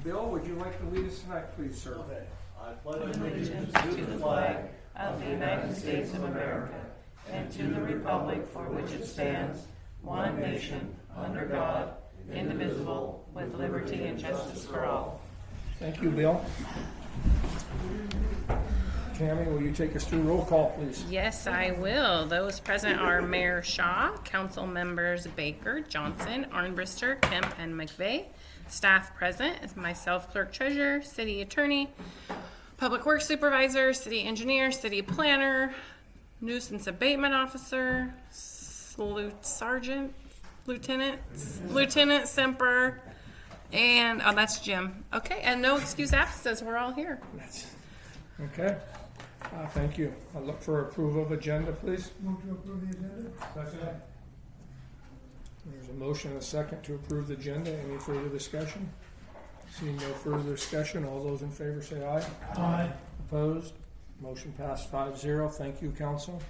Bill, would you like to lead us tonight, please, sir? Okay. I pledge allegiance to the flag of the United States of America and to the republic for which it stands, one nation, under God, indivisible, with liberty and justice for all. Thank you, Bill. Tammy, will you take us through roll call, please? Yes, I will. Those present are Mayor Shaw, Council Members Baker, Johnson, Arnbrister, Kemp, and McVeigh. Staff present is myself, Clerk Treasurer, City Attorney, Public Works Supervisor, City Engineer, City Planner, Nuisance Abatement Officer, Sergeant, Lieutenant Semper, and, oh, that's Jim. Okay, and no excuse absences, we're all here. Okay. Thank you. I look for approval of agenda, please. Move to approve the agenda. Second. There's a motion and a second to approve the agenda. Any further discussion? Seeing no further discussion, all those in favor say aye. Aye. Opposed? Motion passed 5-0. Thank you, council.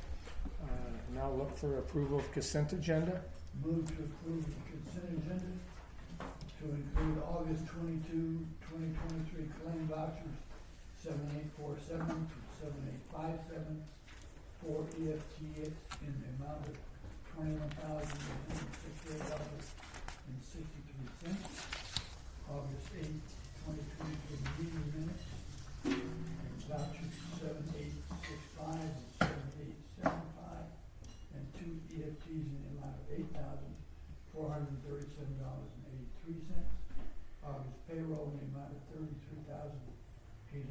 Now look for approval of consent agenda. Move to approve the consent agenda to include August 22, 2023 claim vouchers 7847 to 7857 for EFT in the amount of $21,168.63. August 8, 2023 meeting minutes. Vouchers 7865 and 7875 and 2 EFTs in the amount of $8,437.83. August payroll in the amount of $33,888.60.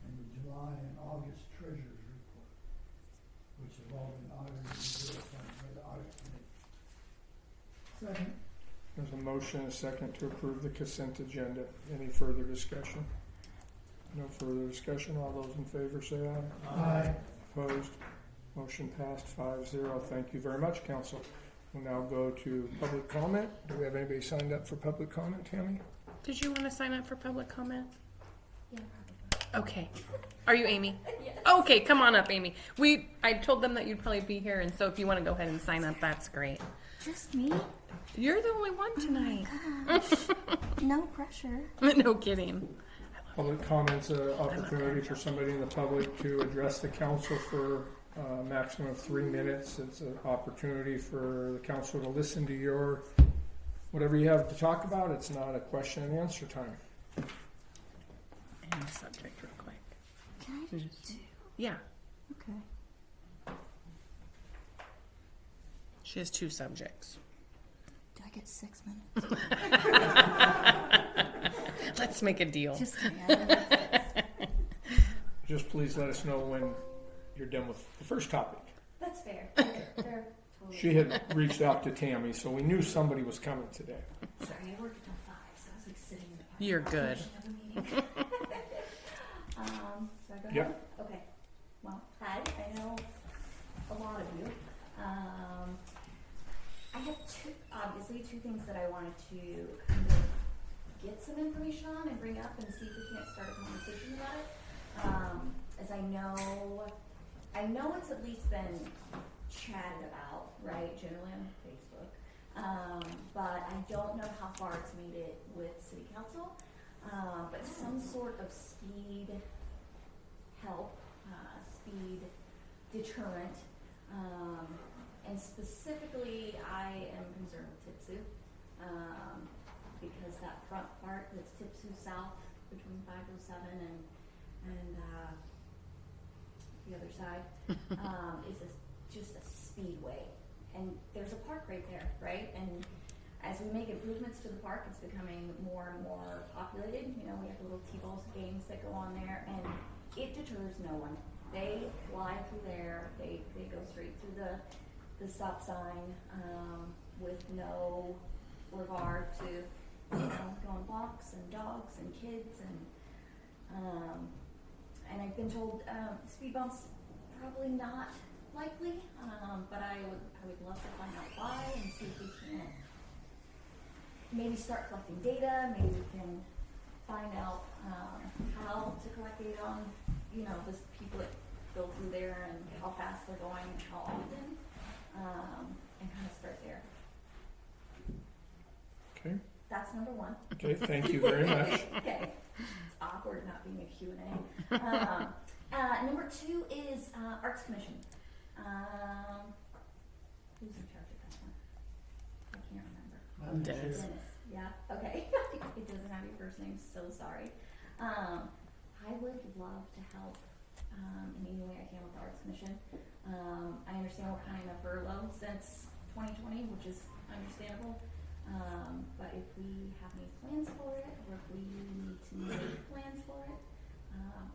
And the July and August treasurer's report, which have all been audited and verified by the audit committee. Second. There's a motion and a second to approve the consent agenda. Any further discussion? No further discussion. All those in favor say aye. Aye. Opposed? Motion passed 5-0. Thank you very much, council. We'll now go to public comment. Do we have anybody signed up for public comment, Tammy? Did you want to sign up for public comment? Yeah, probably. Okay. Are you Amy? Yes. Okay, come on up, Amy. I told them that you'd probably be here, and so if you want to go ahead and sign up, that's great. Just me? You're the only one tonight. Gosh. No pressure. No kidding. Public comments, an opportunity for somebody in the public to address the council for a maximum of 3 minutes. It's an opportunity for the council to listen to your, whatever you have to talk about. It's not a question and answer time. And the subject real quick. Can I just do? Yeah, Okay. she has 2 subjects. Do I get 6 minutes? Let's make a deal. Just kidding. I don't know. Just please let us know when you're done with the first topic. That's fair. They're totally She had reached out to Tammy, so we knew somebody was coming today. Sorry, I work until 5, so I was like sitting in the park. You're good. So I go Yep. ahead? Okay. Well, hi. I know a lot of you. I have two things that I wanted to kind of get some information on and bring up and see if we can't start a conversation about it. As I know it's at least been chatted about, right, generally on Facebook. But I don't know how far it's made it with City Council. But some sort of speed help, speed deterrent. And specifically, I am concerned with Tipsu, because that front part that's Tipsu South between 507 and the other side is just a speedway. And there's a park right there, right? And as we make improvements to the park, it's becoming more and more populated. You know, we have little T-balls games that go on there, and it deters no one. They fly through there. They go straight through the stop sign with no regard to, you know, going walks and dogs and kids and I've been told speed bumps probably not likely, but I would love to find out why and see if we can maybe start collecting data. Maybe we can find out how to collect data on, you know, the people that go through there and how fast they're going and how often, and kind of start there. Okay. that's number one. Okay, thank you very much. Okay, it's awkward not being a Q&A. Number two is Arts Commission. Who's in charge of that one? I can't remember. Dennis. Dennis, yeah, okay. It doesn't have your first name, so sorry. I would love to help in any way I can with the Arts Commission. I understand we're kind of in a furlough since 2020, which is understandable. But if we have any plans for it, or if we need to make plans for it,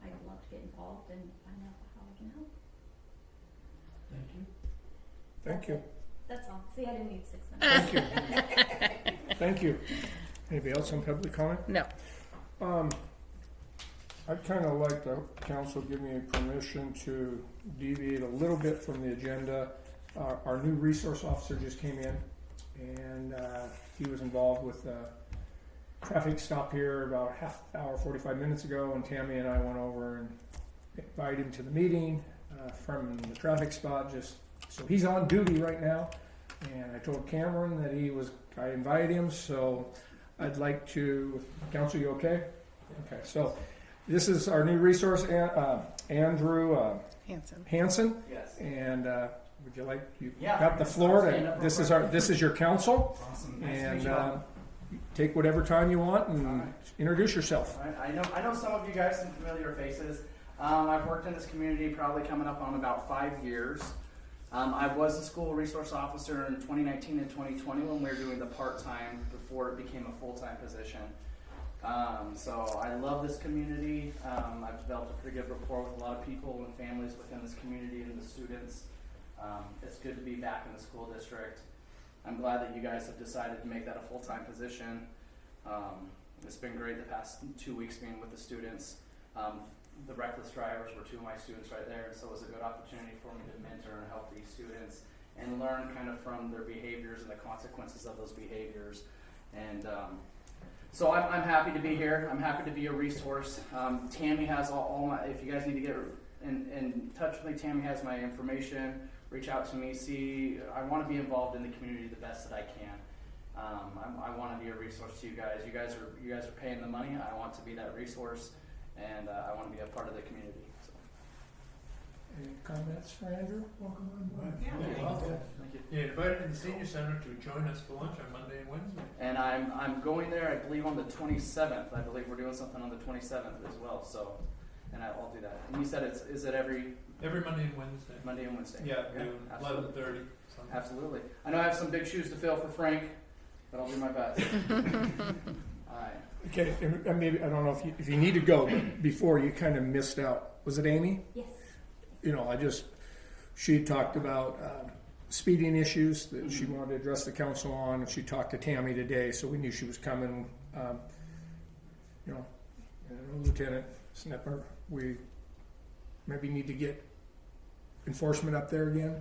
I'd love to get involved and find out how I can help. Thank you. Thank you. That's all. See, I didn't need 6 minutes. Thank you. Thank you. Anybody else on public comment? No. I'd kind of like the council give me permission to deviate a little bit from the agenda. Our new resource officer just came in, and he was involved with a traffic stop here about half hour, 45 minutes ago, and Tammy and I went over and invited him to the meeting from the traffic spot. So he's on duty right now, and I told Cameron that I invited him, so I'd like to, council, you okay? Okay, so this is our new resource, Andrew Hanson. Yes. And would you like, you Yeah. got the floor, Stand up real this is your council, Awesome. Nice to meet you and all. take whatever time you want and Alright. introduce yourself. All right. I know some of you guys, some familiar faces. I've worked in this community probably coming up on about 5 years. I was a school resource officer in 2019 and 2020 when we were doing the part-time before it became a full-time position. So I love this community. I've developed a pretty good rapport with a lot of people and families within this community and the students. It's good to be back in the school district. I'm glad that you guys have decided to make that a full-time position. It's been great the past 2 weeks being with the students. The reckless drivers were 2 of my students right there, and so it was a good opportunity for me to mentor and help these students and learn kind of from their behaviors and the consequences of those behaviors. And so I'm happy to be here. I'm happy to be a resource. Tammy has all my, if you guys need to get in touch with me, Tammy has my information. Reach out to me. I want to be involved in the community the best that I can. I want to be a resource to you guys. You guys are paying the money. I want to be that resource, and I want to be a part of the community. So. Any comments for Andrew? Welcome on board. Thank you. Yeah, invited in the senior center to join us for lunch on Monday and Wednesday. And I'm going there, I believe, on the 27th. I believe we're doing something on the 27th as well. So, and I'll do that. And you said is it every Monday and Wednesday. Monday and Wednesday? Yeah, noon, absolutely. 11:30. Absolutely. I know I have some big shoes to fill for Frank, but I'll do my best. All right. Okay, and maybe, I don't know if you need to go, but before you kind of missed out. Was it Amy? Yes. You know, she talked about speeding issues that she wanted to address the council on, and she talked to Tammy today, so we knew she was coming. You know, Lieutenant Snipper, we maybe need to get enforcement up there again.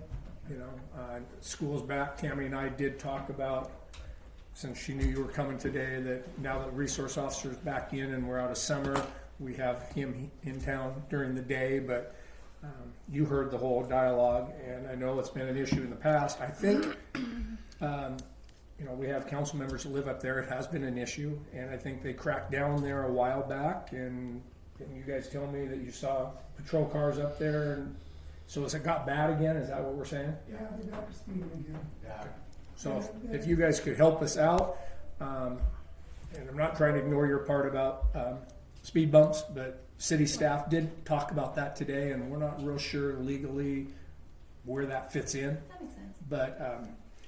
You know, school's back. Tammy and I did talk about, since she knew you were coming today, that now that the resource officer's back in and we're out of summer, we have him in town during the day, but you heard the whole dialogue, and I know it's been an issue in the past. I think, you know, we have council members that live up there. It has been an issue, and I think they cracked down there a while back, and you guys tell me that you saw patrol cars up there, and so has it got bad again? Is that what we're saying? Yeah, they got to speed again. Yeah. So if you guys could help us out, and I'm not trying to ignore your part about speed bumps, but city staff did talk about that today, and we're not real sure legally where that fits in. That makes sense. But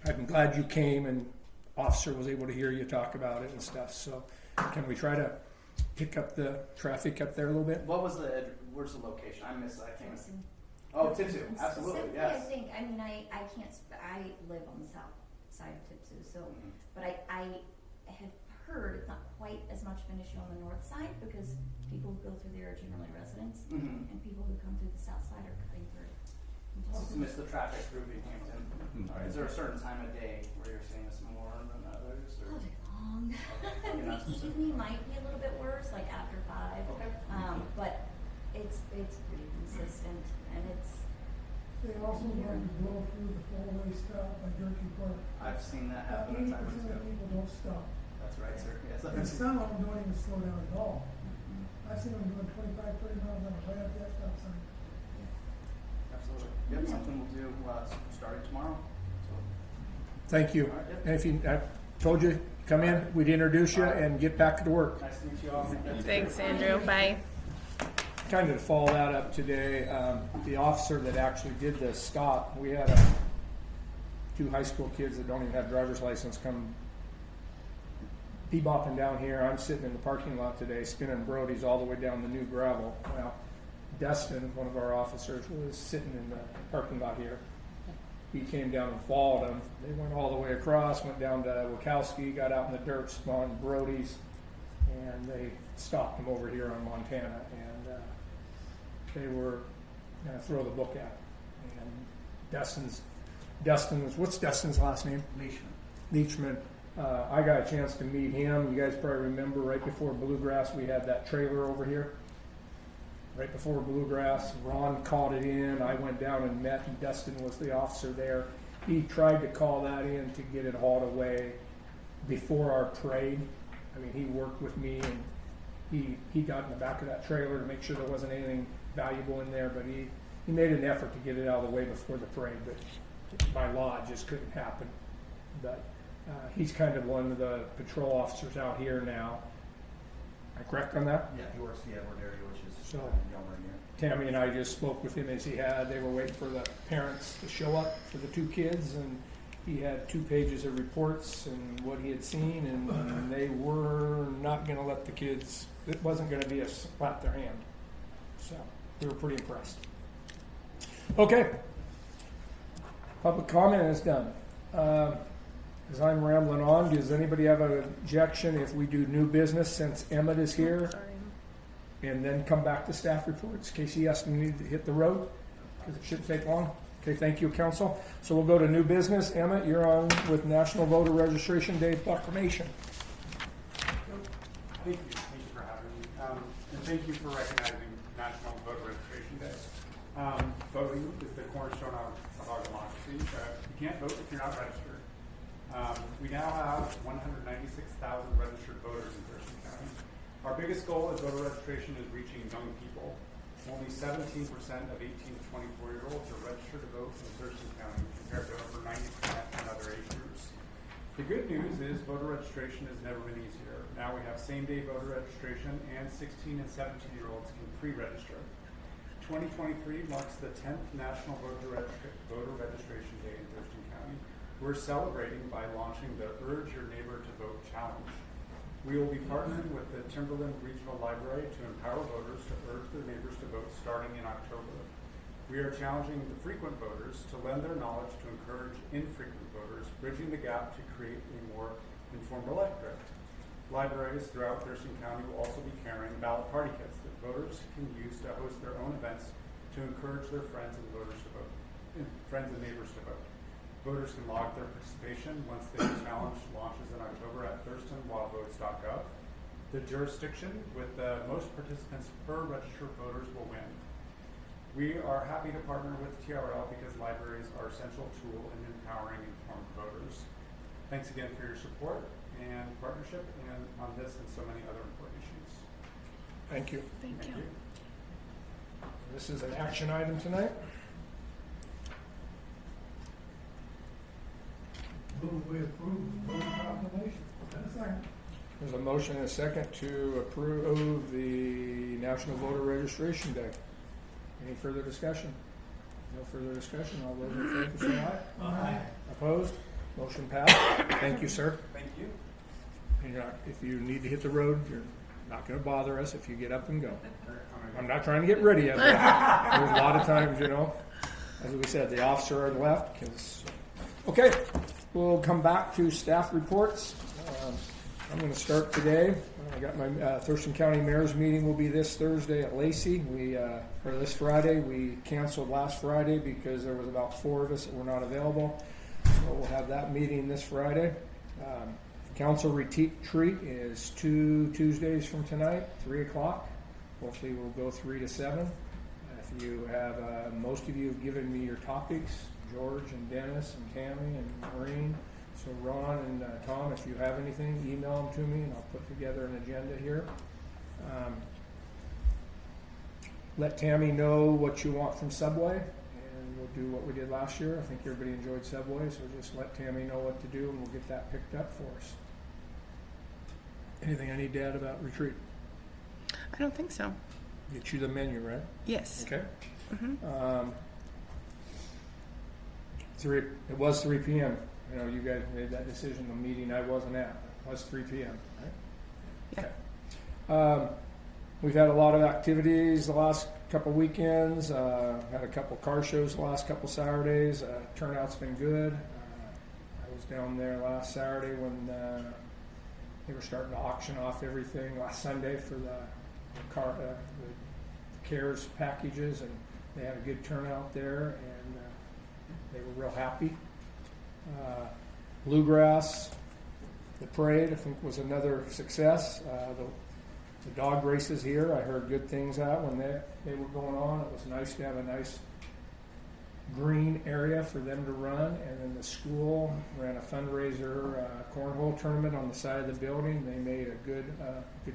I'm glad you came, and officer was able to hear you talk about it and stuff. So can we try to pick up the traffic up there a little bit? Where's the location? I can't. Tipsy. Oh, Tipsu. And Absolutely. specifically, Yes. I think, I mean, I can't, I live on the south side of Tipsu, so, but I have heard it's not quite as much of an issue on the north side, because people who go through there are generally residents, Mm-hmm. and people who come through the south side are cutting through. Just to miss the traffic through Binghamton. All right. Is there a certain time of day where you're seeing this more than others? Or? All day long. Okay, not The specific. evening might be a little bit worse, like after 5, Okay. but it's pretty consistent, and it's, They also like to blow through the four-way stop by Durkee Park. I've seen that About happen a time or 80% of two. people don't stop. That's right, sir. Yes. And some of them don't even slow down at all. I've seen them doing 25, 30 miles an hour right up that stop sign. Absolutely. Yep, something we'll do starting tomorrow. So, Thank you. all right, yep. And if you, I told you, come in, we'd introduce you and get back to work. Nice to meet you all. Thanks, Andrew. Bye. Kind of to follow that up today, the officer that actually did the stop, we had two high school kids that don't even have driver's license come bebopping down here. I'm sitting in the parking lot today, spinning Brody's all the way down the new gravel. Well, Dustin, one of our officers, was sitting in the parking lot here. He came down and followed them. They went all the way across, went down to Wachowski, got out in the dirt, spawned Brody's, and they stopped them over here on Montana. And they were going to throw the book at him. And Dustin's, what's Dustin's last name? Leachman. I got a chance to meet him. You guys probably remember right before Bluegrass, we had that trailer over here. Right before Bluegrass, Ron called it in. I went down and met, and Dustin was the officer there. He tried to call that in to get it hauled away before our parade. I mean, he worked with me, and he got in the back of that trailer to make sure there wasn't anything valuable in there, but he made an effort to get it out of the way before the parade, but by law, it just couldn't happen. But he's kind of one of the patrol officers out here now. Am I correct on that? Yeah, he works the Edward area, which is So- Young Rainier. Tammy and I just spoke with him as he had. They were waiting for the parents to show up for the two kids, and he had 2 pages of reports and what he had seen, and they were not going to let the kids. It wasn't going to be a slap their hand. So we were pretty impressed. Okay, public comment is done. As I'm rambling on, does anybody have an objection if we do new business since Emmett is here? Sorry. And then come back to staff reports, in case he has to need to hit the road, because it shouldn't take long. Okay, thank you, council. So we'll go to new business. Emmett, you're on with National Voter Registration Day proclamation. Thank you for having me. And thank you for recognizing National Voter Registration Day. Voting is the cornerstone of our democracy. You can't vote if you're not registered. We now have 196,000 registered voters in Thurston County. Our biggest goal as voter registration is reaching young people. Only 17% of 18 to 24-year-olds are registered to vote in Thurston County compared to over 90% in other age groups. The good news is voter registration has never been easier. Now we have same-day voter registration, and 16 and 17-year-olds can pre-register. 2023 marks the 10th National Voter Registration Day in Thurston County. We're celebrating by launching the Urge Your Neighbor to Vote Challenge. We will be partnering with the Timberland Regional Library to empower voters to urge their neighbors to vote starting in October. We are challenging the frequent voters to lend their knowledge to encourage infrequent voters, bridging the gap to create a more informed electorate. Libraries throughout Thurston County will also be carrying ballot party kits that voters can use to host their own events to encourage their friends and neighbors to vote. Voters can log their participation once the challenge launches in October at thurstonwildvotes.gov. The jurisdiction with the most participants per registered voters will win. We are happy to partner with TRL because libraries are an essential tool in empowering informed voters. Thanks again for your support and partnership and on this and so many other important issues. Thank you. Thank you. This is an action item tonight. Move we approve the voter proclamation. Second. There's a motion and a second to approve the National Voter Registration Day. Any further discussion? No further discussion. All those in favor say aye. Aye. Opposed? Motion passed. Thank you, sir. Thank you. And if you need to hit the road, you're not going to bother us if you get up and go. I'm not trying to get rid of you, but there's a lot of times, as we said, the officer on the left. Okay, we'll come back to staff reports. I'm going to start today. I got my Thurston County Mayor's meeting will be this Thursday at Lacey. Or this Friday. We canceled last Friday because there was about 4 of us that were not available. So we'll have that meeting this Friday. Council retreat is 2 Tuesdays from tonight, 3 o'clock. Hopefully we'll go 3 to 7. If you have, most of you have given me your topics, George and Dennis and Tammy and Maureen. So So Ron and Tom, if you have anything, email them to me and I'll put together an agenda here. Let Tammy know what you want from Subway, and we'll do what we did last year. I think everybody enjoyed Subway, so just let Tammy know what to do and we'll get that picked up for us. Anything I need to add about retreat? I don't think so. Get you the menu, right? Yes. Okay. Mm-hmm. It was 3 p.m. You know, you guys made that decision. The meeting I wasn't at. It was 3 p.m. Right? Yeah. Okay. We've had a lot of activities the last couple weekends. Had a couple car shows the last couple Saturdays. Turnout's been good. I was down there last Saturday when they were starting to auction off everything last Sunday for the CARES packages, and they had a good turnout there, and they were real happy. Bluegrass, the parade, I think, was another success. The dog races here, I heard good things out when they were going on. It was nice to have a nice green area for them to run, and then the school ran a fundraiser cornhole tournament on the side of the building. They made a good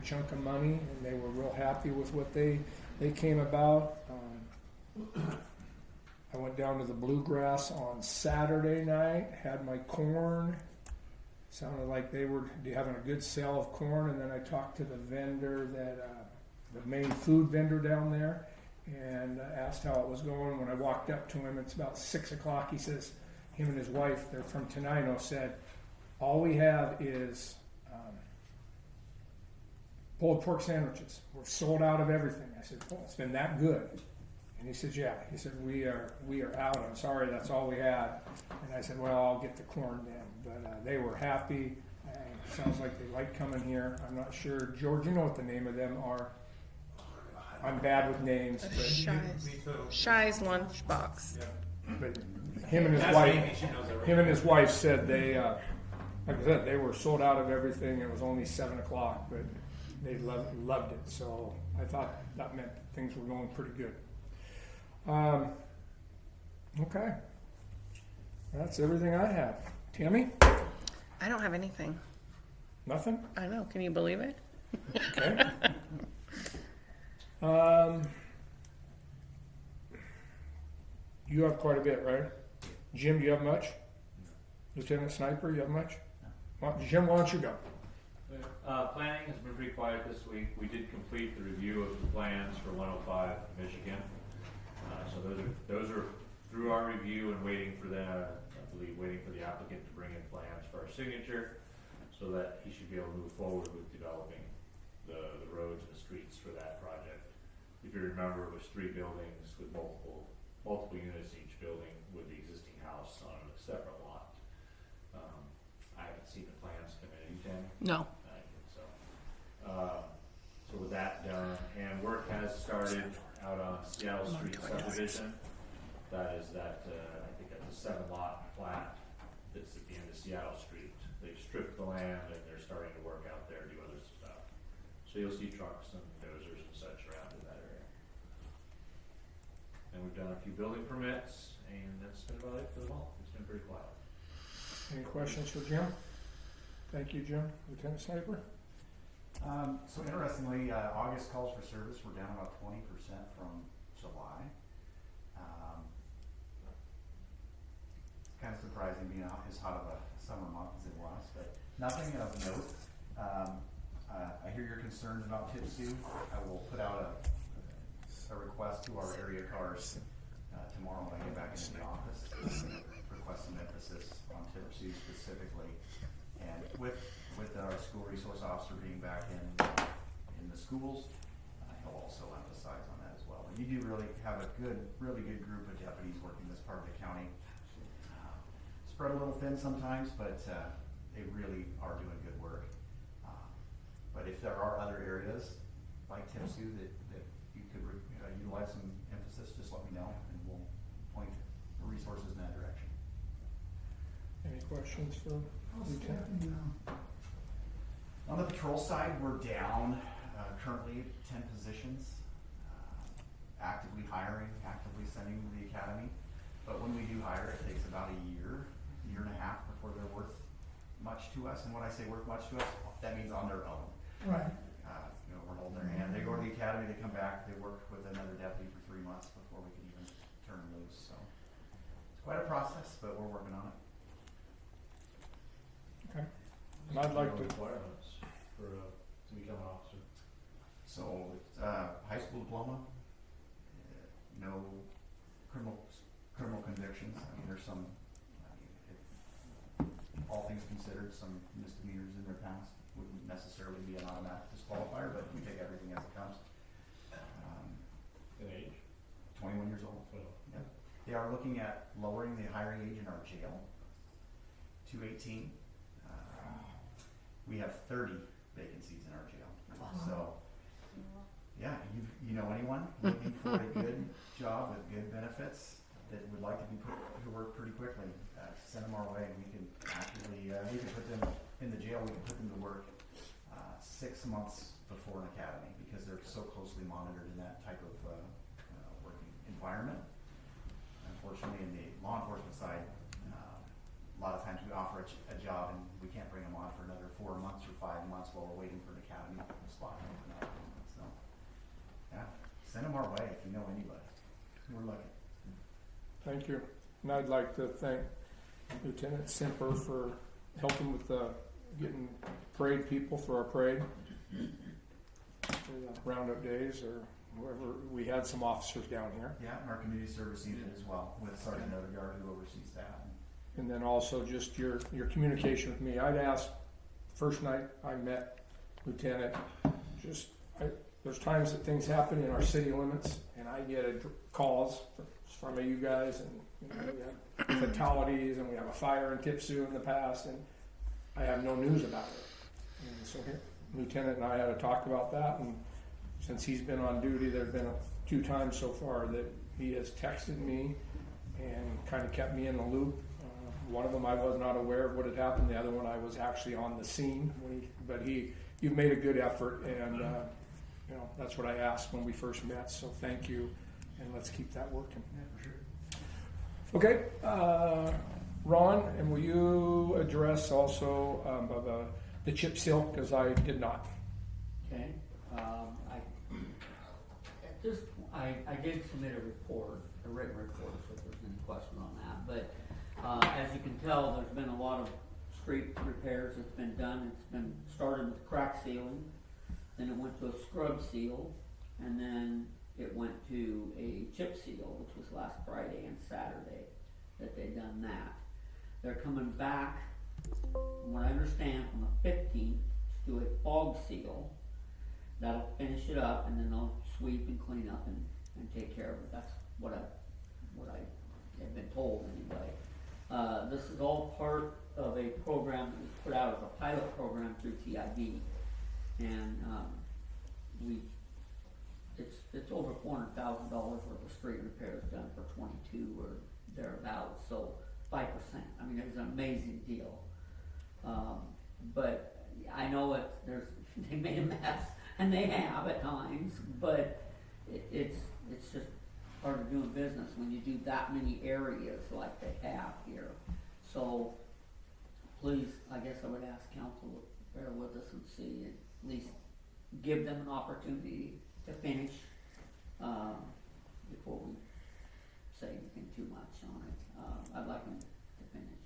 chunk of money, and they were real happy with what they came about. I went down to the Bluegrass on Saturday night, had my corn. Sounded like they were having a good sale of corn, and then I talked to the vendor, the main food vendor down there, and asked how it was going. When I walked up to him, it's about 6 o'clock. He says, him and his wife, they're from Tenino, said, all we have is pulled pork sandwiches. We're sold out of everything. I said, oh, it's been that good. And he said, yeah. He said, we are out. I'm sorry, that's all we had. And I said, well, I'll get the corn then. But they were happy. Sounds like they like coming here. I'm not sure. George, you know what the name of them are? I'm bad with names. But Shy's lunchbox. Yeah. But him and his That's wife, Amy, she knows everything. him and his wife said they, like I said, they were sold out of everything. It was only 7 o'clock, but they loved it. So I thought that meant things were going pretty good. Okay, that's everything I have. Tammy, I don't have anything. nothing. I know. Can you believe it? Okay. You have quite a bit, right? Jim, do you have much? Lieutenant Sniper, you have much? Jim, why don't you go? Planning has been pretty quiet this week. We did complete the review of the plans for 105 Michigan. So those are through our review and waiting for the applicant to bring in plans for our signature, so that he should be able to move forward with developing the roads and the streets for that project. If you remember, it was 3 buildings with multiple units each building, with the existing house on a separate lot. I haven't seen the plans come in. You can? No. I think so. So with that done, and work has started out on Seattle Street subdivision. That is I think that's a 7-lot plat that's at the end of Seattle Street. They've stripped the land and they're starting to work out there, do other stuff. So you'll see trucks and dozers and such around in that area. And we've done a few building permits, and that's been about it for the fall. It's been pretty quiet. Any questions for Jim? Thank you, Jim. Lieutenant Sniper? So interestingly, August calls for service were down about 20% from July. It's kind of surprising being as hot of a summer month as it was, but nothing of note. I hear your concerns about tip sue. I will put out a request to our area cars tomorrow when I get back into the office. Request some emphasis on tip sue specifically. And with our school resource officer being back in the schools, he'll also emphasize on that as well. But you do really have a really good group of deputies working this part of the county. Spread a little thin sometimes, but they really are doing good work. But if there are other areas like Tipsy that you could utilize some emphasis, just let me know and we'll point the resources in that direction. Any questions for How's Lieutenant? staffing now? On the patrol side, we're down currently 10 positions, actively hiring, actively sending to the academy. But when we do hire, it takes about a year and a half before they're worth much to us, and when I say worth much to us, that means on their own. Right. You know, we're holding their hand. They go to the academy, they come back, they work with another deputy for 3 months before we can even turn them loose. So it's quite a process, but we're working on it. Okay. And I'd like to, Requirements for, to become an officer. So it's high school diploma, no criminal convictions. I mean, there's some, all things considered, some misdemeanors in their past wouldn't necessarily be an automatic disqualifier, but we take everything as it comes. An age? 21 years old. Well, Yep. They are looking at lowering the hiring age in our jail to 18. We have 30 vacancies in our jail. So, yeah, you know anyone looking for a good job with good benefits that would like to be put to work pretty quickly, send them our way. We can actually, we can put them in the jail, we can put them to work 6 months before an academy because they're so closely monitored in that type of working environment. Unfortunately, in the law enforcement side, a lot of times we offer a job and we can't bring them on for another 4 months or 5 months while we're waiting for an academy slot to open up. So, yeah, send them our way if you know anybody. We're lucky. thank you. And I'd like to thank Lieutenant Semper for helping with getting parade people for our parade, for the roundup days or wherever. We had some officers down here. Yeah, and our community service unit as well, with Sergeant Odegaard who oversees that. And then also just your communication with me. I'd asked, first night I met Lieutenant, there's times that things happen in our city limits and I get calls from you guys, and you know, we have fatalities and we have a fire in Tipsu in the past, and I have no news about it. And so here, Lieutenant and I had a talk about that, and since he's been on duty, there's been 2 times so far that he has texted me and kind of kept me in the loop. One of them I was not aware of what had happened. The other one I was actually on the scene. You've made a good effort, and you know that's what I asked when we first met. So thank you, and let's keep that working. Yeah, for sure. Okay, Ron, and will you address also the chip seal, because I did not. Okay, I did submit a written report, so if there's any question on that, but as you can tell, there's been a lot of street repairs that's been done. It's been started with crack sealing, then it went to a scrub seal, and then it went to a chip seal, which was last Friday and Saturday that they done that. They're coming back, from what I understand, on the 15th to do a fog seal. That'll finish it up, and then they'll sweep and clean up and take care of it. That's what I have been told anyway. This is all part of a program that was put out as a pilot program through TID, and it's over $400,000 worth of street repairs done for 22 or thereabouts. So 5%. I mean, it was an amazing deal. But I know they made a mess, and they have at times. But it's just part of doing business when you do that many areas like they have here. So please, I guess I would ask council to bear with us and see, at least give them an opportunity to finish before we say anything too much on it. I'd like them to finish.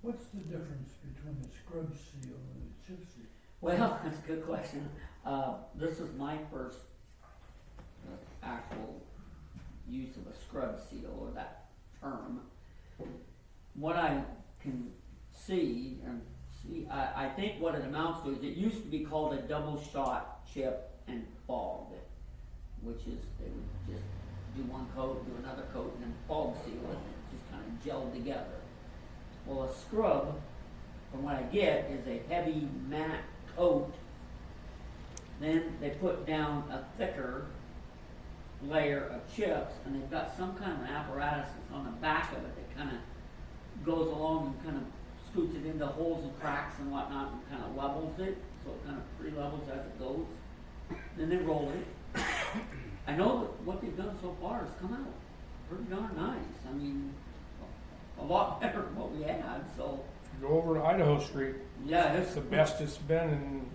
What's the difference between the scrub seal and the chip seal? Well, that's a good question. This is my first actual use of a scrub seal, or that term. What I can see, I think what it amounts to is it used to be called a double shot chip and fog, which is they would just do one coat, do another coat, and then fog seal it, and it just kind of gelled together. Well, a scrub, from what I get, is a heavy matte coat. Then they put down a thicker layer of chips, and they've got some kind of apparatus that's on the back of it that kind of goes along and kind of scoots it into holes and cracks and whatnot and kind of levels it, so it kind of pre-levels as it goes. Then they roll it. I know that what they've done so far has come out pretty darn nice. I mean, a lot better than what we had, so Go over to Idaho Street. Yeah, It's the best it's been in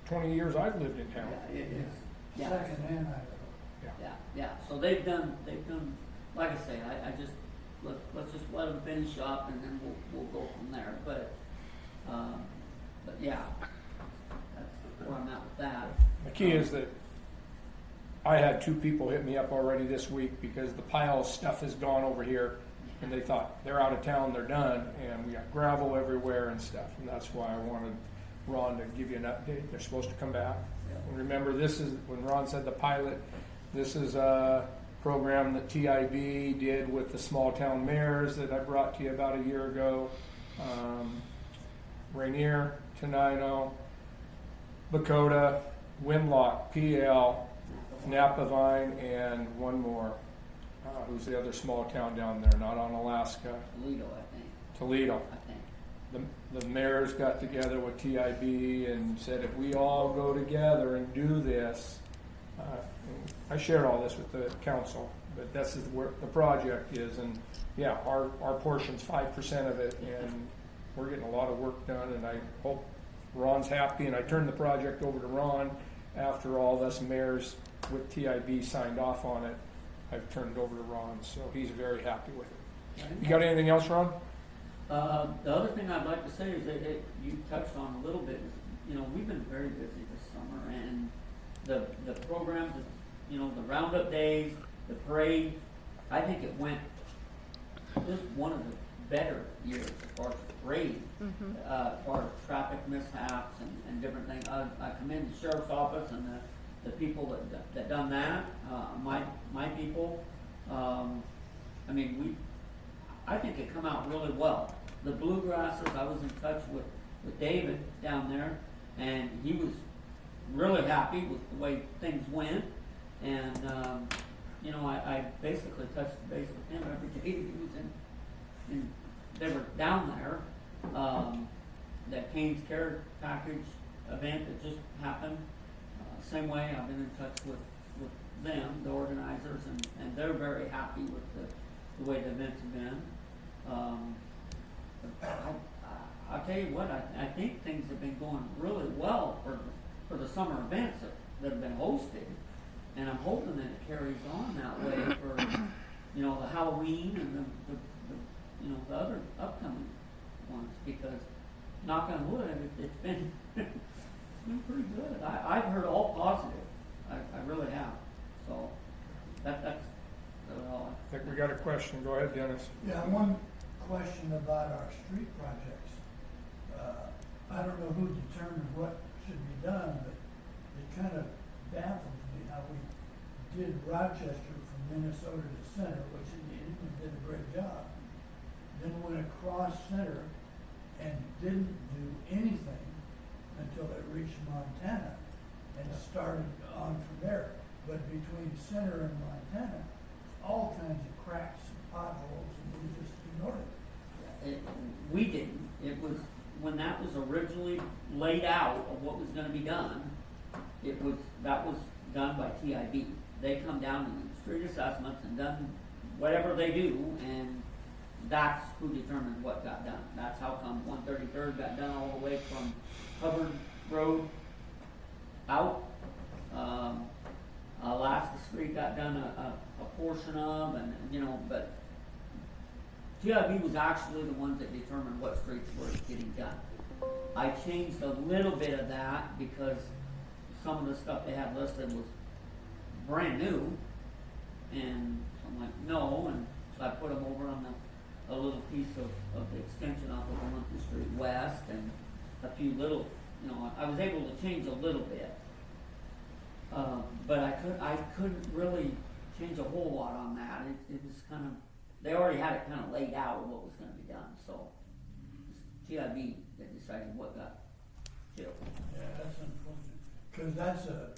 20 years I've lived in town. Yeah, it is. Yeah. Second and Idaho. Yeah, so they've done, like I say, I just, let's just let them finish up and then we'll go from there, but yeah, that's where I'm at with that. The key is that I had 2 people hit me up already this week because the pile of stuff is gone over here, and they thought they're out of town, they're done, and we got gravel everywhere and stuff, and that's why I wanted Ron to give you an update. They're supposed to come back. And remember, this is, when Ron said the pilot, this is a program that TIB did with the small town mayors that I brought to you about a year ago. Rainier, Tenino, Lakota, Winlock, PL, Napavine, and one more. Who's the other small town down there? Not on Alaska. Toledo, I think, Toledo. I think. The mayors got together with TIB and said if we all go together and do this, I shared all this with the council, but this is where the project is, and yeah, our portion's 5% of it, and we're getting a lot of work done, and I hope Ron's happy, and I turned the project over to Ron after all us mayors with TIB signed off on it. I've turned it over to Ron, so he's very happy with it. You got anything else, Ron? The other thing I'd like to say is that you touched on a little bit, is, you know, we've been very busy this summer, and the programs, you know, the roundup days, the parade, I think it went, this is one of the better years as far as the parade, as far as traffic mishaps and different things. I commend the sheriff's office and the people that done that, my people. I mean, I think it come out really well. The bluegrasses, I was in touch with David down there, and he was really happy with the way things went. And you know, I basically touched base with him every day he was in. They were down there. That Kane's Care Package event that just happened. Same way, I've been in touch with them, the organizers, and they're very happy with the way the events have been. I'll tell you what, I think things have been going really well for the summer events that have been hosted, and I'm hoping that it carries on that way for, you know, the Halloween and the you know, the other upcoming ones, because knock on wood, it's been pretty good. I've heard all positive. I really have. So that's all. I think we got a question. Go ahead, Dennis. Yeah, one question about our street projects. I don't know who determined what should be done, but it kind of baffles me how we did Rochester from Minnesota to Center, which it did a great job. Then went across Center and didn't do anything until it reached Montana and started on from there. But between Center and Montana, all kinds of cracks and potholes, and we just ignored it. We didn't. It was when that was originally laid out of what was going to be done. That was done by TIB. They come down and do street assessments and done whatever they do, and that's who determines what got done. That's how come 133rd got done all the way from Hubbard Road out. Alaska Street got done a portion of, and you know, but TIB was actually the ones that determined what streets were getting done. I changed a little bit of that because some of the stuff they had listed was brand new, and so I'm like, no, and so I put them over on a little piece of the extension off of 1st Street West, and a few little, you know, I was able to change a little bit. But I couldn't really change a whole lot on that. It was kind of, they already had it kind of laid out of what was going to be done. So TIB that decided what got killed. Yeah, that's unfortunate, because that's a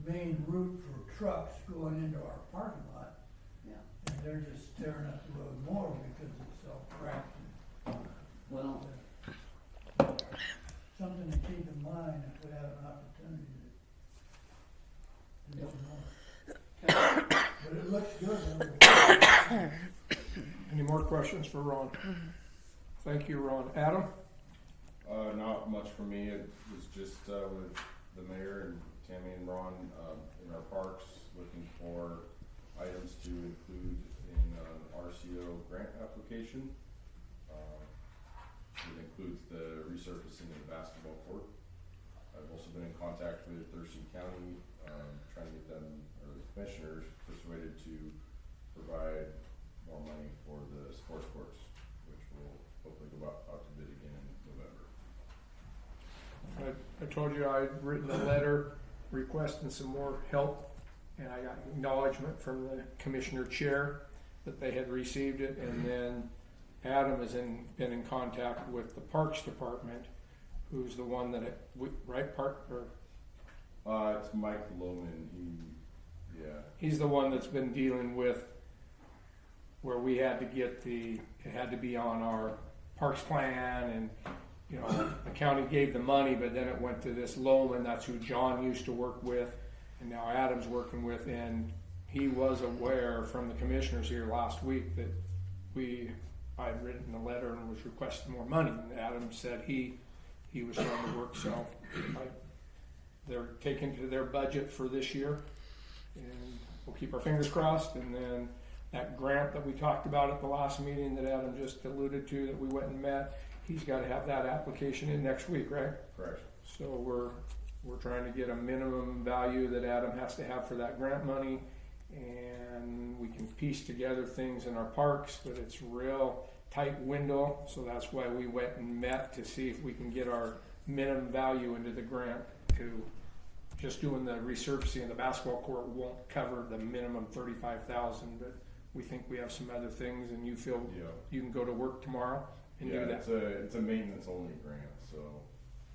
main route for trucks going into our parking lot. Yeah. And they're just tearing up the road more because it's all cracked. Well, Something to keep in mind if we have an opportunity to do more. But it looks good. Any more questions for Ron? Thank you, Ron. Adam? Not much for me. It was just with the mayor and Tammy and Ron in our parks, looking for items to include in an RCO grant application. It includes the resurfacing of the basketball court. I've also been in contact with Thurston County, trying to get them, or the commissioners, persuaded to provide more money for the sports courts, which will hopefully go out to bid again in November. I told you I'd written a letter requesting some more help, and I got acknowledgement from the commissioner chair that they had received it, and then Adam has been in contact with the Parks Department, who's the one that, It's Mike Lohman. He's the one that's been dealing with where we had to get it had to be on our parks plan, and the county gave the money, but then it went to this Lohman, that's who John used to work with, and now Adam's working with, and he was aware from the commissioners here last week that I had written a letter and was requesting more money, and Adam said he was trying to work, so they're taking to their budget for this year, and we'll keep our fingers crossed. And then that grant that we talked about at the last meeting that Adam just alluded to, that we went and met, he's got to have that application in next week, right? Correct. So we're trying to get a minimum value that Adam has to have for that grant money, and we can piece together things in our parks, but it's real tight window, so that's why we went and met to see if we can get our minimum value into the grant. To just doing the resurfacing of the basketball court won't cover the minimum $35,000, but we think we have some other things, and you feel you can go to work tomorrow and do that. It's a maintenance only grant, so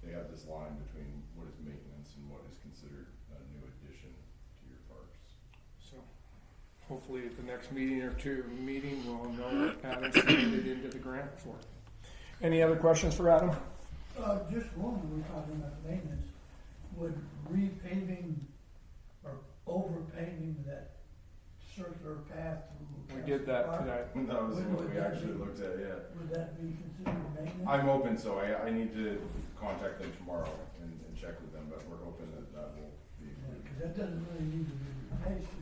they have this line between what is maintenance and what is considered a new addition to your parks. So hopefully at the next meeting we'll know what Adam's submitted into the grant for. Any other questions for Adam? Just one, we're talking about maintenance. Would repaving or overpaving that circular path through? We did that today. That was what we actually looked at, yeah. Would that be considered maintenance? I'm open, so I need to contact them tomorrow and check with them, but we're hoping that will be included. Because that doesn't really need to be replaced,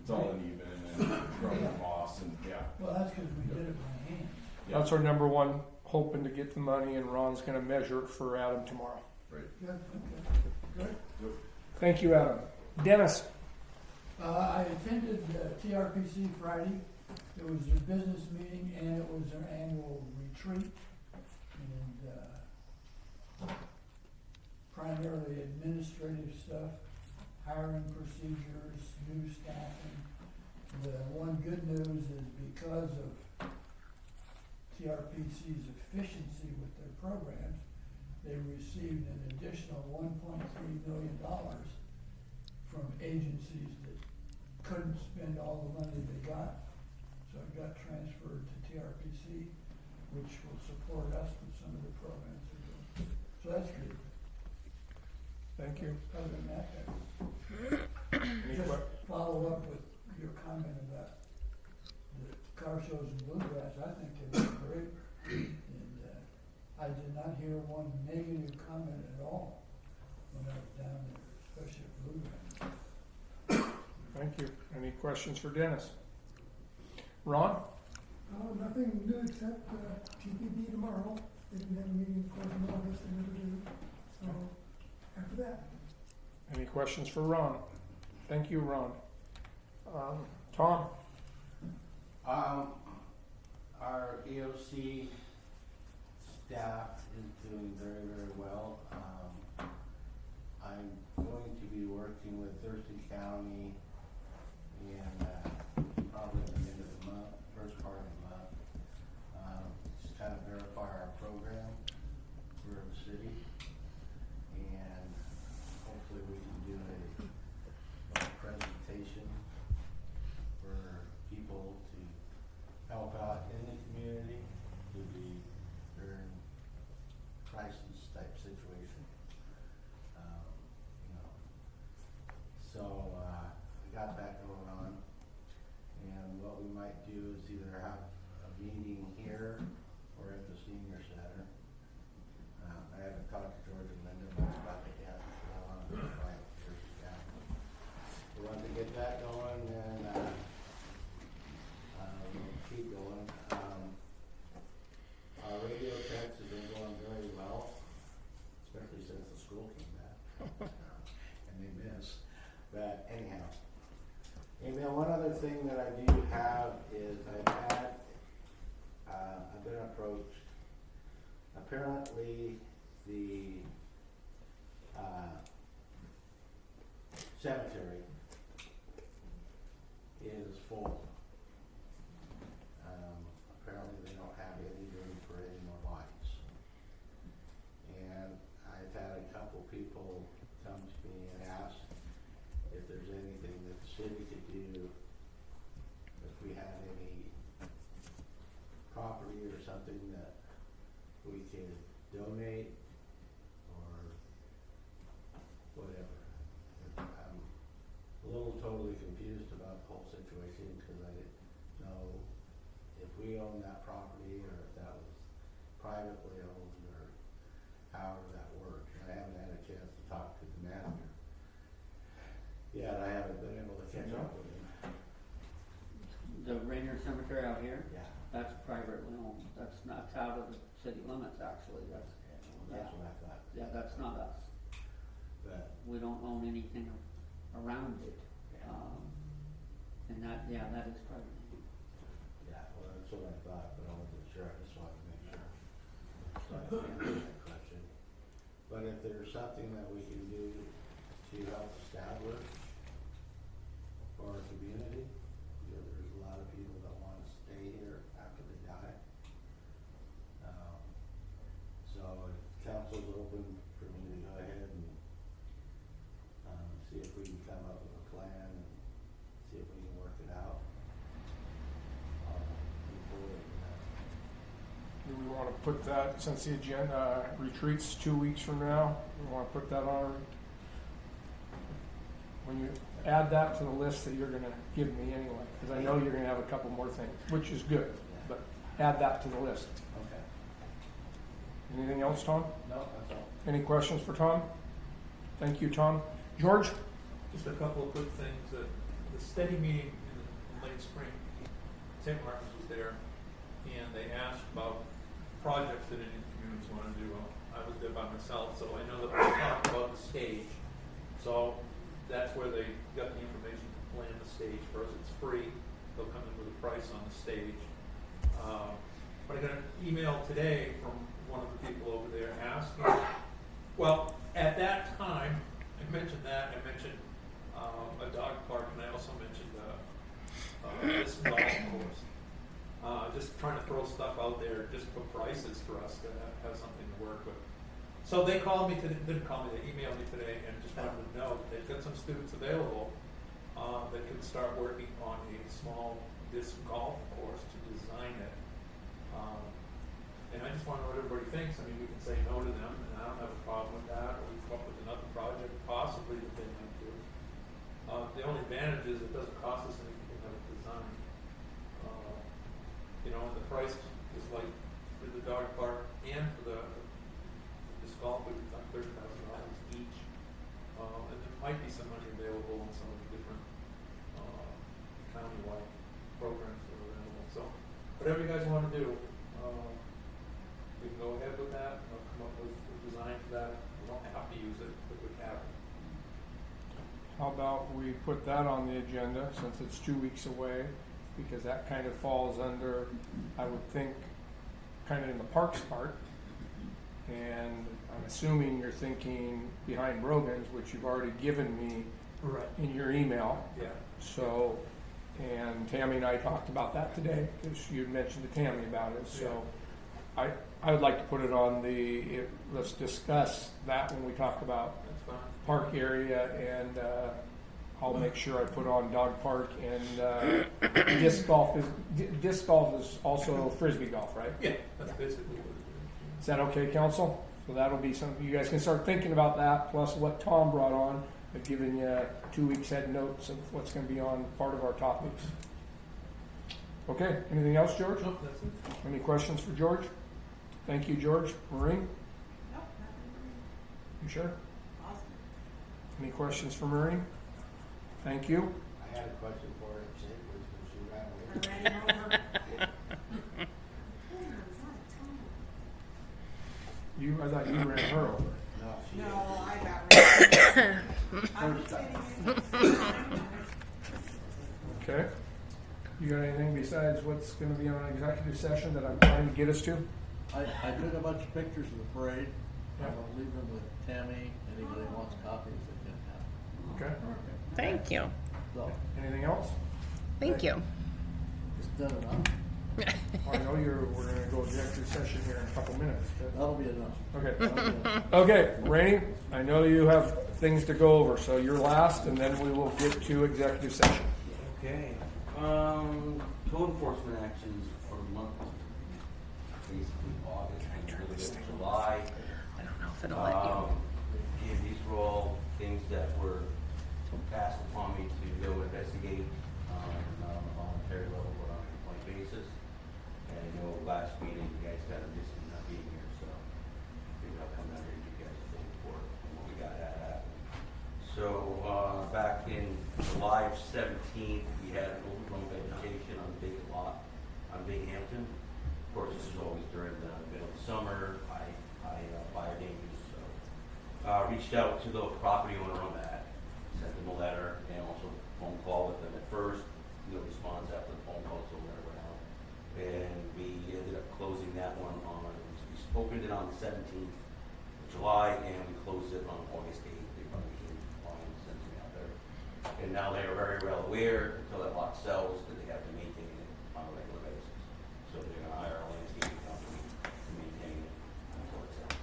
It's all uneven and growing moss and well, that's because we did it by hand. That's our number one, hoping to get the money, and Ron's going to measure it for Adam tomorrow. Right. Good, okay, good. Thank you, Adam. Dennis? I attended TRPC Friday. It was their business meeting and it was their annual retreat. And primarily administrative stuff, hiring procedures, new staffing. The one good news is because of TRPC's efficiency with their programs, they received an additional $1.3 million from agencies that couldn't spend all the money they got. So it got transferred to TRPC, which will support us with some of the programs they're doing. So that's good. Thank you. Other than that, just follow up with your comment about the car shows in Bluegrass. I think they look great. I did not hear one negative comment at all when I was down there, especially at Bluegrass. Thank you. Any questions for Dennis? Ron? Nothing new except TPD tomorrow. They didn't have a meeting, of course, in August, they never do. So after that. Any questions for Ron? Thank you, Ron. Tom? Our EOC staff is doing very, very well. I'm going to be working with Thurston County and probably at the end of the month, first part of the month, just kind of verify our program for the city, and hopefully we can do a presentation for people to help out in the community, to be during crisis type situation. So I got that going on, and what we might do is either have a meeting here or at the apparently the cemetery is full. Apparently they don't have any room for any more lights. And I've had a couple people come to me and ask if there's anything that the city could do, if we had any property or something that we could donate or whatever. I'm a little totally confused about the whole situation because I didn't know if we own that property or if that was privately owned or however that worked. And I haven't had a chance to talk to the manager yet. I haven't been able to catch up with him. The Rainier Cemetery out here, Yeah, that's privately owned. That's not out of the city limits, actually. That's, well, that's what I thought. yeah, that's not us. But We don't own anything around it. And that, yeah, that is private. yeah, well, that's what I thought, but I wasn't sure. I just wanted to make sure. So I can answer that question. But if there's something that we can do to help establish for our community, you know, there's a lot of people that want to stay here after they die. So if council's open for me to go ahead and see if we can come up with a plan and see if we can work it out. Before Do we want to put that, since the agenda retreats 2 weeks from now, we want to put that on? When you add that to the list that you're going to give me anyway, because I know you're going to have a couple more things, which is good, but add that to the list. okay. Anything else, Tom? No, that's all. Any questions for Tom? Thank you, Tom. George? Just a couple of quick things. The steady meeting in late spring, St. Martin's was there, and they asked about projects that any communities want to do. Well, I was there by myself, so I know that we talked about the stage. So that's where they got the information to plan the stage for us. It's free. They'll come in with a price on the stage. But I got an email today from one of the people over there asking, well, at that time, I mentioned that, I mentioned a dog park, and I also mentioned this golf course. Just trying to throw stuff out there just for prices for us to have something to work with. So they called me today, didn't call me, they emailed me today and just wanted to know that they've got some students available that can start working on a small disc golf course to design it. And I just want to know what everybody thinks. I mean, we can say no to them, and I don't have a problem with that, or we come up with another project possibly that they might do. The only advantage is it doesn't cost us anything to have it designed. You know, and the price is like for the dog park and for the disc golf would be like $30,000 each. And there might be some money available in some of the different countywide programs that are available. So whatever you guys want to do, we can go ahead with that. I'll come up with a design for that. We don't have to use it, but we have it. How about we put that on the agenda since it's 2 weeks away, because that kind of falls under, I would think, kind of in the parks part. And I'm assuming you're thinking behind Brogan's, which you've already given me Right. in your email. Yeah. So, and Tammy and I talked about that today, because you had mentioned to Tammy about it. So I would like to put it on let's discuss that when we talk about That's fine. park area, and I'll make sure I put on dog park, and disc golf is also frisbee golf, right? Yeah, that's basically what it Is that okay, council? So that'll be something, you guys can start thinking about that, plus what Tom brought on. I've given you 2 weeks head notes of what's going to be on part of our topics. Okay, anything else, George? is. Nope, that's it. Any questions for George? Thank you, George. Maureen, Nope, you sure? awesome. Any questions for Maureen? Thank you. I had a question for her, she ran away. I ran over. I thought you ran her over. No, she No, didn't. I got rid of it. I'm First time. kidding. Okay. You got anything besides what's going to be on an executive session that I'm trying to get us to? I took a bunch of pictures of the parade. Yeah. I'm gonna leave them with Tammy. Anybody wants copies, they can have. Okay. Thank you. So, Anything else? Thank you. just done enough. I know we're gonna go executive session here in a couple minutes, but, That'll be enough. okay. That'll be enough. Okay, Rainey, I know you have things to go over, so you're last, and then we will get to executive session. Okay, code enforcement actions for the month, basically August and a little bit of July. I don't know if it'll let you. Again, these were all things that were passed upon me to go investigate, not on a voluntary level, but on a complaint basis. And I know last meeting, you guys got a missing not being here, so maybe I'll come down here and give you guys a full report on what we got at happened. So, back in July 17th, we had an overgrown vegetation on the big lot on Big Hampton. Of course, this is always during the middle of the summer, fire dangers, so. Reached out to the property owner on that, sent them a letter and also a phone call with them at first. No response after the phone call, so letter went out. And we ended up closing that one on, we opened it on the 17th of July and we closed it on August 8th. They probably came along and sent me out there. And now they are very well aware, until that lot sells, that they have to maintain it on a regular basis. So they're gonna hire a landscaping company to maintain it until it's sells.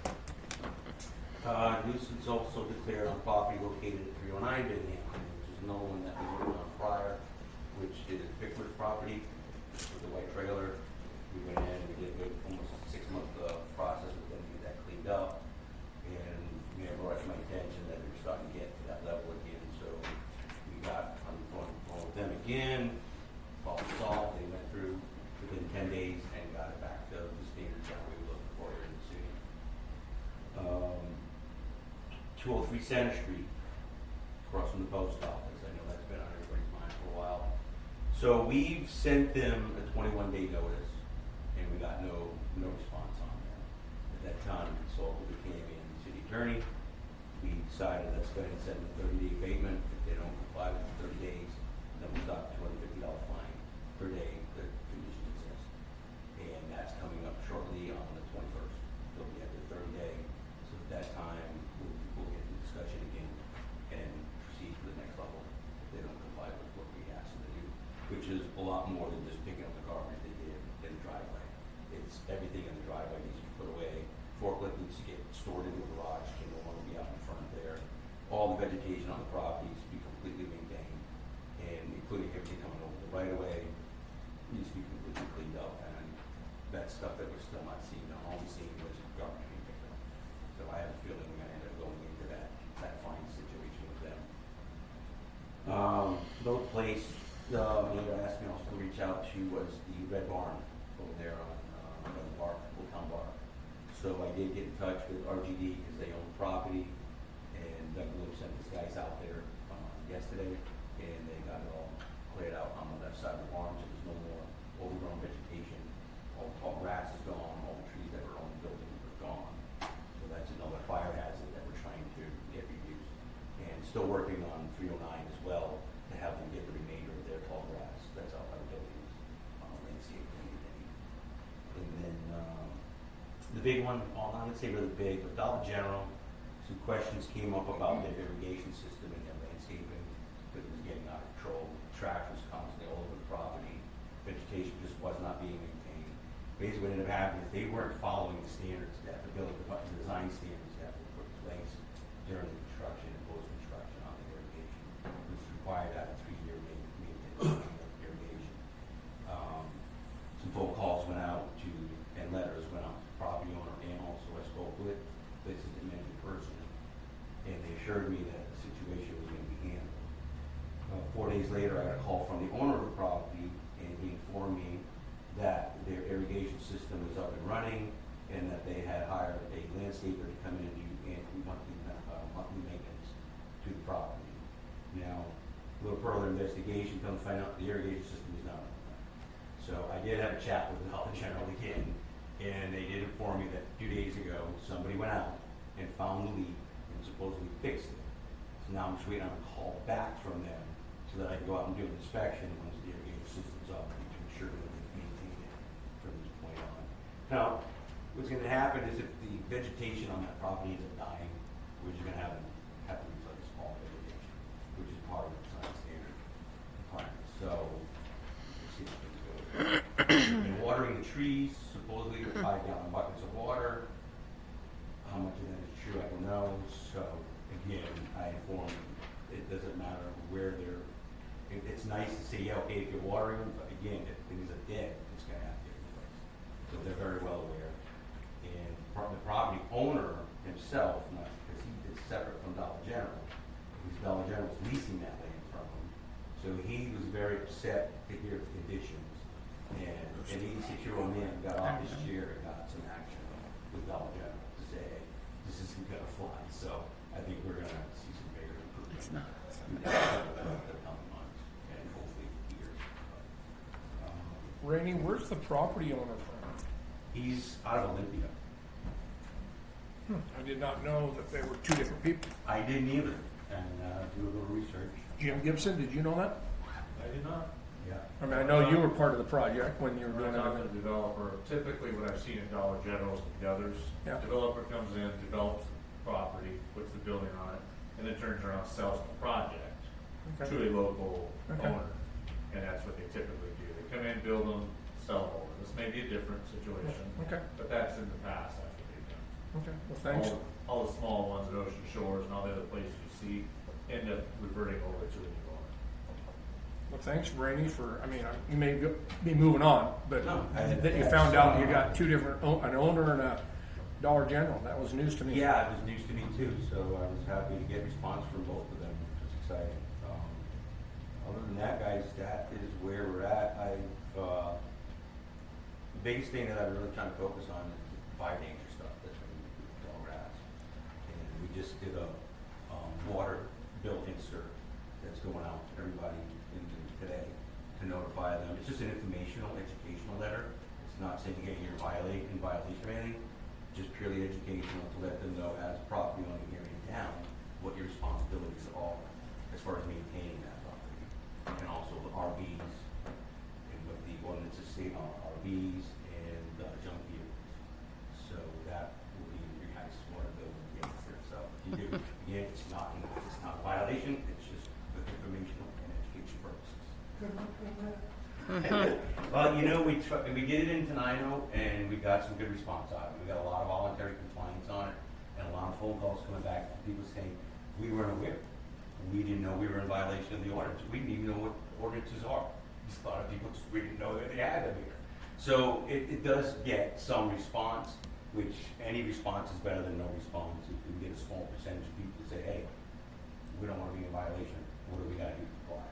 Nuisance also declared on property located at 309 Big Hampton, which is another one that we worked on prior, which is Pickler's property with the white trailer. We went in, we did almost a 6-month process with them to get that cleaned up. And we have brought to my attention that they're starting to get to that level again. So we got on the phone with them again, followed salt, they went through within 10 days and got it back to the standards that we were looking for here in the city. 203 Center Street, across from the post office. I know that's been on everybody's mind for a while. So we've sent them a 21-day notice, and we got no response on that. At that time, we consulted with Tammy and the city attorney. We decided let's go ahead and send them a 30-day abatement. If they don't comply with the 30 days, then we'll stop $250 fine per day that conditions exist. And that's coming up shortly on the 21st. They'll be at their 30 day. So at that time, we'll get the discussion again and proceed to the next level if they don't comply with what we asked them to do, which is a lot more than just picking up the garbage they did in the driveway. It's everything in the driveway needs to be put away. Forklift needs to get stored in the garage, can no longer be out in front there. All the vegetation on the property needs to be completely maintained, and including everything coming over the right of way needs to be completely cleaned up. And that's stuff that we're still not seeing. All we're seeing is garbage being picked up. So I have a feeling we're gonna end up going into that fine situation with them. Another place, another asked me also to reach out to was the Red Barn over there on the Bar, Old Town Bar. So I did get in touch with RGD because they own the property, and Doug Lewis sent his guys out there yesterday, and they got it all cleared out on the left side of the barn, so there's no more overgrown vegetation. All the tall grass is gone, all the trees that were on the building are gone. So that's another fire hazard that we're trying to get reduced. And still working on 309 as well to have them get the remainder of their tall grass that's out by the buildings, landscape and everything. And then the big one, well, I would say really big, but Dollar General, some questions came up about their irrigation system and their landscaping, because it was getting out of control. Trash was constantly all over the property. Vegetation just was not being maintained. Basically what ended up happening is they weren't following the standards that the building design standards that were put in place during the construction and post-construction on the irrigation, which required that a 3-year maintenance of irrigation. Some phone calls went out to, and letters went out to the property owner, and also I spoke with the city manager personally, and they assured me that the situation was going to be handled. 4 days later, I got a call from the owner of the property, and he informed me that their irrigation system was up and running, and that they had hired a landscaper to come in and do monthly maintenance to the property. Now, a little further investigation comes to find out the irrigation system is not up and running. So I did have a chat with the Dollar General again, and they did inform me that 2 days ago, somebody went out and found the leak and supposedly fixed it. So now I'm just waiting on a call back from them so that I can go out and do an inspection once the irrigation system's up to ensure that they maintain it from this point on. Now, what's gonna happen is if the vegetation on that property ends up dying, we're just gonna have to replace all vegetation, which is part of the science standard requirements. So, let's see if we can go there. We've been watering the trees, supposedly with 5 gallon buckets of water. How much of that is true, I don't know. So, again, I informed them, it doesn't matter where they're, it's nice to say, yeah, okay, if you're watering them, but again, if things are dead, it's gonna have to get replaced. So they're very well aware. And the property owner himself, not because he is separate from Dollar General, because Dollar General was leasing that land from him. So he was very upset to hear the conditions. And an 86-year-old man got off his chair and got some action with Dollar General to say, hey, this isn't gonna fly. So I think we're gonna see some bigger improvements. It's not. The coming months and hopefully years. Rainey, where's the property owner from? He's out of Olympia. I did not know that they were two different people. I didn't either, and do a little research. Jim Gibson, did you know that? I did not. Yeah. I mean, I know you were part of the project when you were doing I'm it. a developer. Typically, what I've seen in Dollar General and the others, Yeah. developer comes in, develops the property, puts the building on it, and then turns around and sells the project Okay. to a local Okay. owner. And that's what they typically do. They come in, build them, sell them over. This may be a different situation, Okay, but that's in the past. That's what they've done. okay, well, thanks. All the small ones at Ocean Shores and all the other places you see end up reverting over to a new owner. Well, thanks, Rainey, for, I mean, you may be moving on, but No, that you found out you got two different, an owner and a Dollar General, that was news to me. Yeah, it was news to me too, so I was happy to get response from both of them, which was exciting. Other than that, guys, that is where we're at. The biggest thing that I'm really trying to focus on is the fire danger stuff that's been all grass. And we just did a water bill insert that's going out to everybody today to notify them. It's just an informational, educational letter. It's not saying, hey, you're in violation of anything. Just purely educational to let them know as a property owner here in town what your responsibilities are as far as maintaining that property. And also the RVs and what the ordinances state on RVs and junk vehicles. So that will be your guys' water bill again for itself. You do, again, it's not a violation, it's just for informational and education purposes. Good luck with that. Well, you know, we did it in Tenino, and we got some good response out of it. We got a lot of voluntary compliance on it, and a lot of phone calls coming back from people saying, we weren't aware. We didn't know we were in violation of the ordinance. We didn't even know what ordinances are. A lot of people just, we didn't know that they had them here. So it does get some response, which any response is better than no response. If we get a small percentage of people to say, hey, we don't want to be in violation, what do we got to do to comply?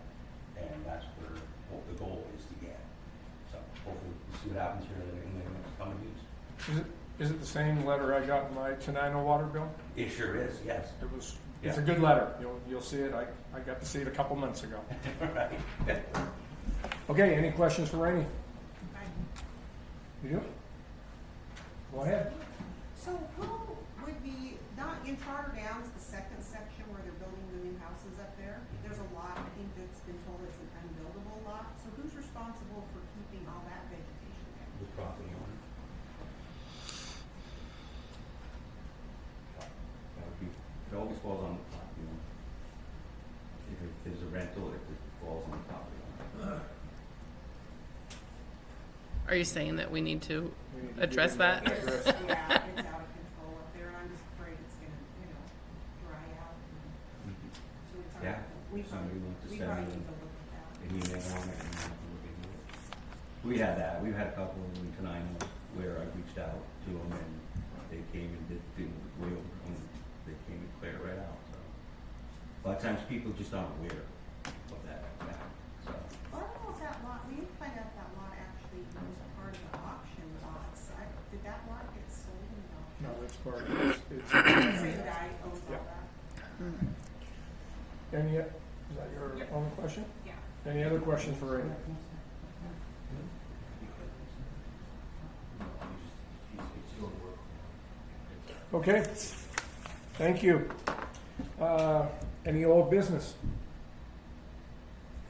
And that's what the goal is to get. So hopefully we'll see what happens here in the next coming weeks. Is it the same letter I got in my Tenino water bill? It sure is, yes. It was, it's a good letter. You'll see it. I got to see it a couple months ago. Right. Okay, any questions for Rainey? You do? Go ahead. So who would be, not in Charter Downs, the second section where they're building the new houses up there? There's a lot, I think that's been told it's an unbuildable lot. So who's responsible for keeping all that vegetation there? The property owner. That would be, it always falls on the property owner. If there's a rental, it falls on the property owner. Are you saying that we need to We need to address give them that? address. Yeah, it's out of control up there, and I'm just afraid it's gonna, dry out. So it's on, Yeah, we somebody wants to we send probably me need to look at that. an email on it and we'll look into it. We had that. We've had a couple of them tonight where I reached out to them and they came and did way over and they came and cleared it right out. So a lot of times people just aren't aware of that. So Well, I don't know if that lot, we didn't find out that lot actually was part of the auction lots. Did that lot get sold in the auction? No, it's part of The same guy owns all Yeah. that? Any, is that your Yep. only question? Yeah. Any other questions for Rainey? It's your work. Okay, thank you. Any old business?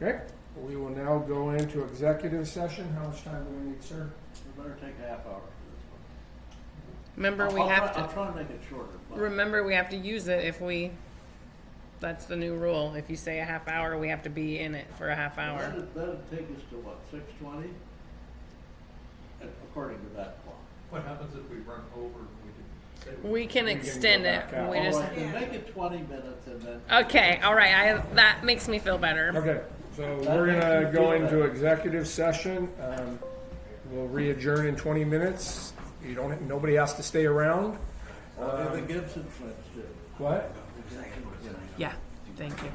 Okay, we will now go into executive session. How much time do we need, sir? We better take a half hour for this one. Remember, we I'll have try- I'll to, try and make it shorter. but- remember, we have to use it if we, that's the new rule. If you say a half hour, we have to be in it for a half hour. That'd take us to what, 6:20? According to that clock. What happens if we run over and we didn't say? We can We can extend go it. back out. We just, All right, then make it 20 minutes and then. okay, all right, that makes me feel better. Okay, so That we're makes gonna me go feel into better. executive session. We'll re-adjourn in 20 minutes. You don't, nobody has to stay around. Well, the Gibson twins did. What? The Gibson twins. Yeah, thank you.